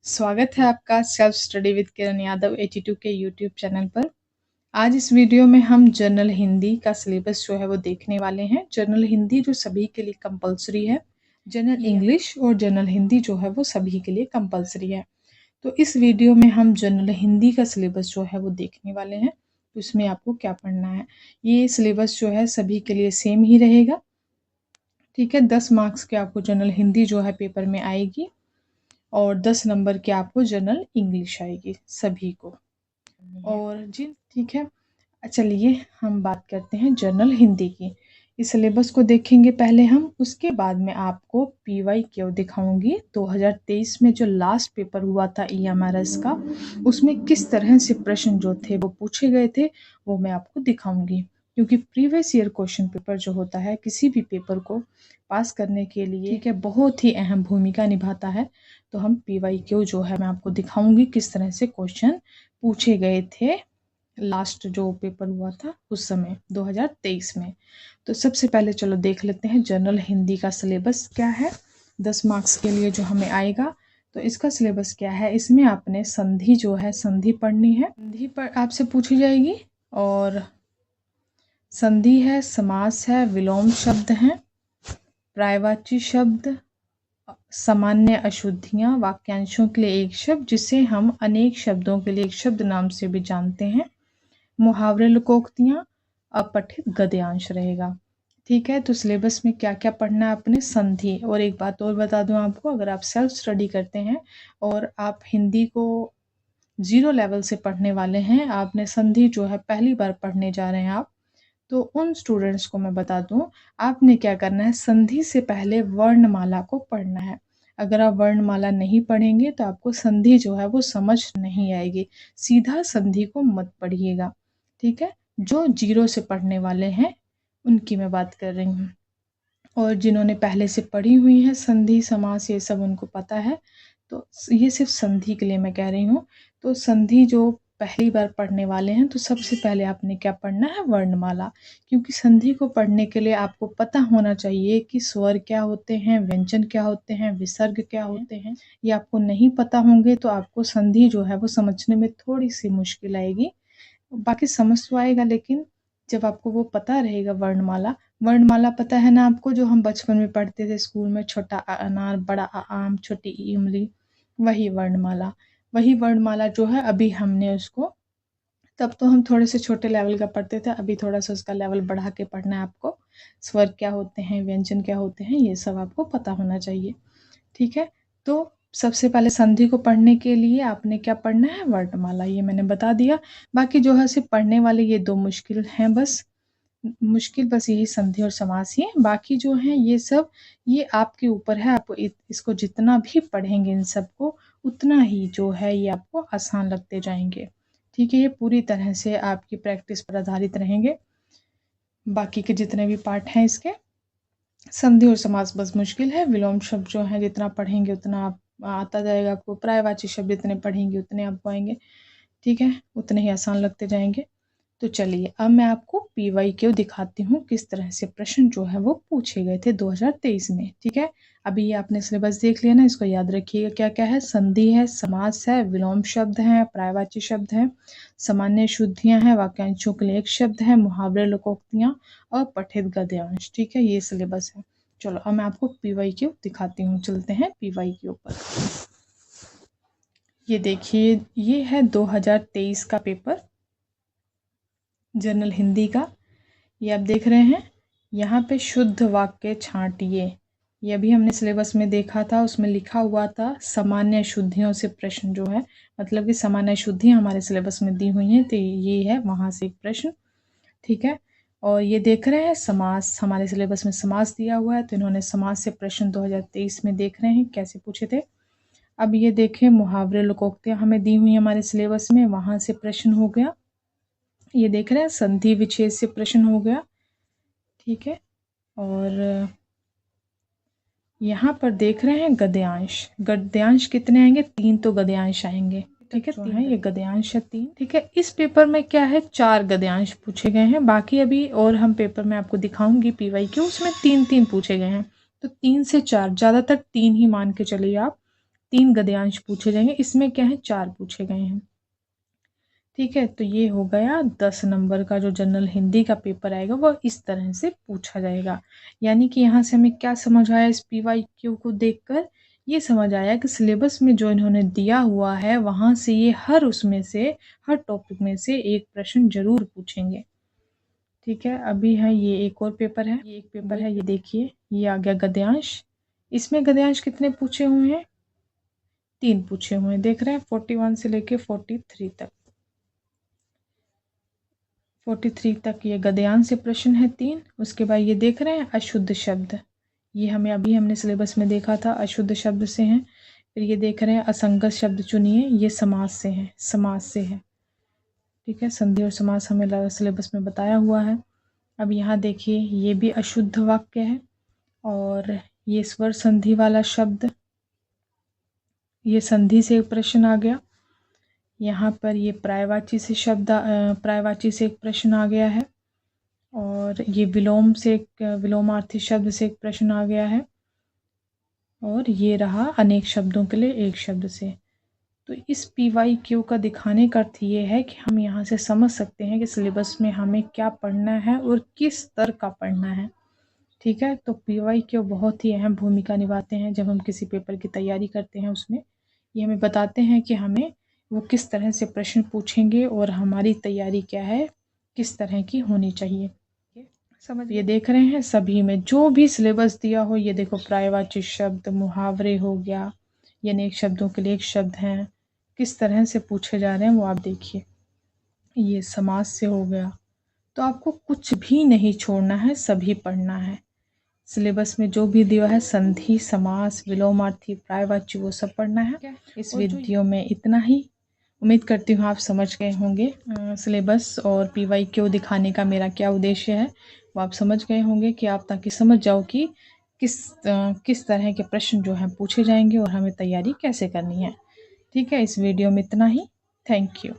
स्वागत है आपका self study with Kiran Yadav 82 के यूट्यूब चैनल पर। आज इस वीडियो में हम जनरल हिंदी का सिलेबस जो है वो देखने वाले हैं। जनरल हिंदी जो सभी के लिए कंपलसरी है, जनरल इंग्लिश और जनरल हिंदी जो है वो सभी के लिए कंपलसरी है। तो इस वीडियो में हम जनरल हिंदी का सिलेबस जो है वो देखने वाले हैं। तो इसमें आपको क्या पढ़ना है, ये सिलेबस जो है सभी के लिए सेम ही रहेगा। ठीक है, 10 मार्क्स के आपको जनरल हिंदी जो है पेपर में आएगी और 10 नंबर की आपको जनरल इंग्लिश आएगी सभी को। और ठीक है, चलिए हम बात करते हैं जनरल हिंदी की। इस सिलेबस को देखेंगे पहले हम, उसके बाद में आपको PYQ दिखाऊंगी। 2023 में जो लास्ट पेपर हुआ था EMRS का, उसमें किस तरह से प्रश्न जो थे वो पूछे गए थे वो मैं आपको दिखाऊंगी। क्योंकि प्रीवियस ईयर क्वेश्चन पेपर जो होता है किसी भी पेपर को पास करने के लिए, ठीक है, बहुत ही अहम भूमिका निभाता है। तो हम PYQ जो है मैं आपको दिखाऊंगी किस तरह से क्वेश्चन पूछे गए थे लास्ट जो पेपर हुआ था उस समय 2023 में। तो सबसे पहले चलो देख लेते हैं जनरल हिंदी का सिलेबस क्या है 10 मार्क्स के लिए जो हमें आएगा। तो इसका सिलेबस क्या है, इसमें आपने संधि जो है संधि पढ़नी है, संधि पर आपसे पूछी जाएगी। और संधि है, समास है, विलोम शब्द हैं, पर्यायवाची शब्द, सामान्य अशुद्धियां, वाक्यांशों के लिए एक शब्द जिसे हम अनेक शब्दों के लिए एक शब्द नाम से भी जानते हैं, मुहावरे, लोकोक्तियां, अपठित गद्यांश रहेगा। ठीक है, तो सिलेबस में क्या क्या पढ़ना है आपने, संधि। और एक बात और बता दूं आपको, अगर आप सेल्फ स्टडी करते हैं और आप हिंदी को 0 लेवल से पढ़ने वाले हैं, आपने संधि जो है पहली बार पढ़ने जा रहे हैं आप, तो उन स्टूडेंट्स को मैं बता दूं, आपने क्या करना है, संधि से पहले वर्णमाला को पढ़ना है। अगर आप वर्णमाला नहीं पढ़ेंगे तो आपको संधि जो है वो समझ नहीं आएगी। सीधा संधि को मत पढ़िएगा। ठीक है, जो 0 से पढ़ने वाले हैं उनकी मैं बात कर रही हूँ। और जिन्होंने पहले से पढ़ी हुई है संधि समास ये सब उनको पता है, तो ये सिर्फ संधि के लिए मैं कह रही हूँ। तो संधि जो पहली बार पढ़ने वाले हैं, तो सबसे पहले आपने क्या पढ़ना है, वर्णमाला। क्योंकि संधि को पढ़ने के लिए आपको पता होना चाहिए कि स्वर क्या होते हैं, व्यंजन क्या होते हैं, विसर्ग क्या होते हैं। ये आपको नहीं पता होंगे तो आपको संधि जो है वो समझने में थोड़ी सी मुश्किल आएगी। बाकी समझ तो आएगा, लेकिन जब आपको वो पता रहेगा वर्णमाला, वर्णमाला पता है ना आपको, जो हम बचपन में पढ़ते थे स्कूल में, छोटा आ अनार, बड़ा आ आम, छोटी ई इमली, वही वर्णमाला। वही वर्णमाला जो है अभी हमने उसको, तब तो हम थोड़े से छोटे लेवल का पढ़ते थे, अभी थोड़ा सा उसका लेवल बढ़ा के पढ़ना है आपको। स्वर क्या होते हैं, व्यंजन क्या होते हैं, ये सब आपको पता होना चाहिए। ठीक है, तो सबसे पहले संधि को पढ़ने के लिए आपने क्या पढ़ना है, वर्णमाला, ये मैंने बता दिया। बाकी जो है सिर्फ पढ़ने वाले ये 2 मुश्किल हैं, बस मुश्किल बस यही संधि और समास ही है। बाकी जो है ये सब, ये आपके ऊपर है, आप इसको जितना भी पढ़ेंगे इन सबको उतना ही जो है ये आपको आसान लगते जाएंगे। ठीक है, ये पूरी तरह से आपकी प्रैक्टिस पर आधारित रहेंगे। बाकी के जितने भी पार्ट हैं इसके, संधि और समास बस मुश्किल है। विलोम शब्द जो है जितना पढ़ेंगे उतना आप आता जाएगा आपको। पर्यायवाची शब्द जितने पढ़ेंगे उतने आपको आएंगे। ठीक है, उतने ही आसान लगते जाएंगे। तो चलिए अब मैं आपको PYQ दिखाती हूँ किस तरह से प्रश्न जो है वो पूछे गए थे 2023 में। ठीक है, अभी ये आपने सिलेबस देख लिया ना, इसको याद रखिएगा क्या क्या है, संधि है, समास है, विलोम शब्द है, पर्यायवाची शब्द है, सामान्य शुद्धियां हैं, वाक्यांशों के लिए एक शब्द है, मुहावरे, लोकोक्तियां और पठित गद्यांश। ठीक है, ये सिलेबस है। चलो अब मैं आपको PYQ दिखाती हूँ, चलते हैं PYQ पर। ये देखिए, ये है 2023 का पेपर जनरल हिंदी का। ये आप देख रहे हैं, यहाँ पे शुद्ध वाक्य छांटिए, ये अभी हमने सिलेबस में देखा था, उसमें लिखा हुआ था सामान्य शुद्धियों से प्रश्न जो है, मतलब कि सामान्य शुद्धियाँ हमारे सिलेबस में दी हुई हैं, तो ये है वहाँ से एक प्रश्न। ठीक है, और ये देख रहे हैं समास, हमारे सिलेबस में समास दिया हुआ है, तो इन्होंने समास से प्रश्न 2023 में देख रहे हैं कैसे पूछे थे। अब ये देखें, मुहावरे, लोकोक्तियाँ हमें दी हुई हमारे सिलेबस में, वहाँ से प्रश्न हो गया। ये देख रहे हैं संधि विच्छेद से प्रश्न हो गया। ठीक है, और यहाँ पर देख रहे हैं गद्यांश, गद्यांश कितने आएंगे, 3 तो गद्यांश आएंगे। ठीक है, 3 है, ये गद्यांश है 3। ठीक है, इस पेपर में क्या है, 4 गद्यांश पूछे गए हैं। बाकी अभी और हम पेपर में आपको दिखाऊंगी PYQ, उसमें 3-3 पूछे गए हैं। तो 3 से 4, ज्यादातर 3 ही मान के चलिए आप। 3 गद्यांश पूछे जाएंगे, इसमें क्या है 4 पूछे गए हैं। ठीक है, तो ये हो गया 10 नंबर का जो जनरल हिंदी का पेपर आएगा वह इस तरह से पूछा जाएगा। यानी कि यहाँ से हमें क्या समझ आया इस PYQ को देखकर, ये समझ आया कि सिलेबस में जो इन्होंने दिया हुआ है वहाँ से ये हर टॉपिक में से एक प्रश्न जरूर पूछेंगे। ठीक है, अभी है ये एक और पेपर है, ये एक पेपर है, ये देखिए ये आ गया गद्यांश। इसमें गद्यांश कितने पूछे हुए हैं? 3 पूछे हुए हैं, देख रहे हैं 41 से लेके 43 तक। 43 तक ये गद्यांश से प्रश्न है 3। उसके बाद ये देख रहे हैं अशुद्ध शब्द, ये हमने सिलेबस में देखा था अशुद्ध शब्द से हैं। फिर ये देख रहे हैं असंगत शब्द चुनिए, ये समास से है। ठीक है, संधि और समास हमें सिलेबस में बताया हुआ है। अब यहाँ देखिए ये भी अशुद्ध वाक्य है और ये स्वर संधि वाला शब्द, ये संधि से एक प्रश्न आ गया। यहाँ पर ये पर्यायवाची से एक प्रश्न आ गया है और ये विलोमार्थी शब्द से एक प्रश्न आ गया है और ये रहा अनेक शब्दों के लिए एक शब्द से। तो इस PYQ का दिखाने का अर्थ ये है कि हम यहाँ से समझ सकते हैं कि सिलेबस में हमें क्या पढ़ना है और किस स्तर का पढ़ना है। ठीक है, तो PYQ बहुत ही अहम भूमिका निभाते हैं जब हम किसी पेपर की तैयारी करते हैं। उसमें ये हमें बताते हैं कि हमें वो किस तरह से प्रश्न पूछेंगे और हमारी तैयारी क्या है, किस तरह की होनी चाहिए। समझ ये देख रहे हैं सभी में जो भी सिलेबस दिया हो, ये देखो पर्यायवाची शब्द, मुहावरे हो गया, ये अनेक शब्दों के लिए एक शब्द हैं, किस तरह से पूछे जा रहे हैं वो आप देखिए। ये समास से हो गया, तो आपको कुछ भी नहीं छोड़ना है, सभी पढ़ना है। सिलेबस में जो भी दिया है संधि, समास, विलोमार्थी, पर्यायवाची वो सब पढ़ना है। इस वीडियो में इतना ही। उम्मीद करती हूँ आप समझ गए होंगे सिलेबस और PYQ दिखाने का मेरा क्या उद्देश्य है, वो आप समझ गए होंगे कि आप ताकि समझ जाओ कि किस तरह के प्रश्न जो हैं पूछे जाएंगे और हमें तैयारी कैसे करनी है। ठीक है, इस वीडियो में इतना ही। Thank you.